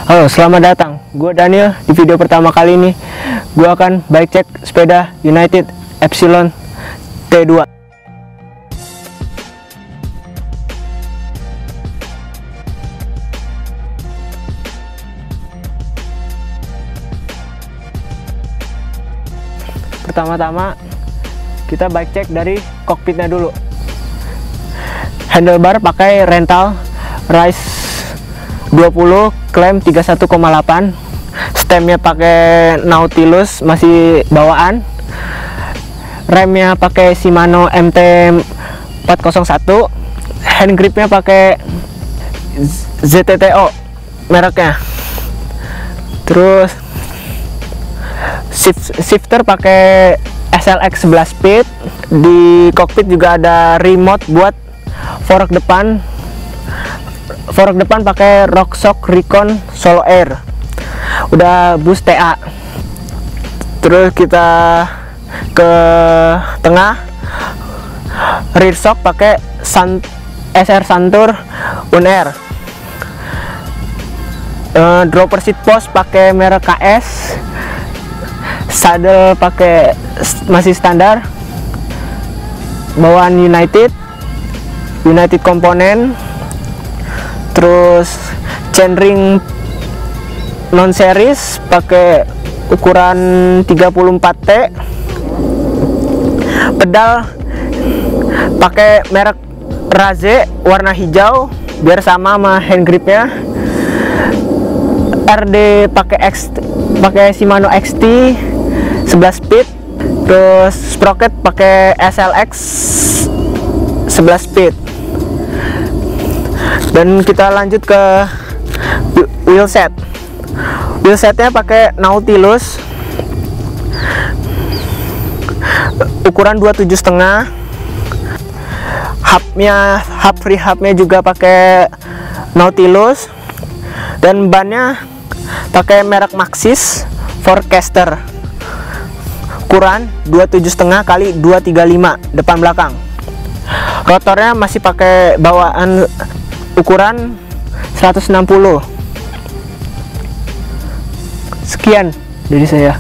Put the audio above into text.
Halo, selamat datang. Gue Daniel. Di video pertama kali ini, gue akan bike check sepeda United Epsilon T2. Pertama-tama, kita bike check dari kokpitnya dulu. Handlebar pakai rental Rise 20 klem 31,8. Stemnya pakai Nautilus, masih bawaan. Remnya pakai Shimano MT 401. Hand gripnya pakai ZTTO mereknya. Terus shifter pakai SLX 11 speed. Di kokpit juga ada remote buat fork depan. Fork depan pakai RockShox Recon Solo Air. Udah boost TA. Terus kita ke tengah. Rear shock pakai SR Santur Unair. Dropper seat post pakai merek KS. Saddle pakai masih standar. Bawaan United komponen. Terus chainring non series pakai ukuran 34T. Pedal pakai merek Raze warna hijau biar sama hand gripnya. RD pakai Shimano XT 11 speed. Terus sprocket pakai SLX 11 speed. Dan kita lanjut ke wheelset. Wheelsetnya pakai Nautilus ukuran 27,5. Free hubnya juga pakai Nautilus. Dan bannya pakai merek Maxxis Forecaster ukuran 27,5 kali 235 depan belakang. Rotornya masih pakai bawaan ukuran 160. Sekian dari saya.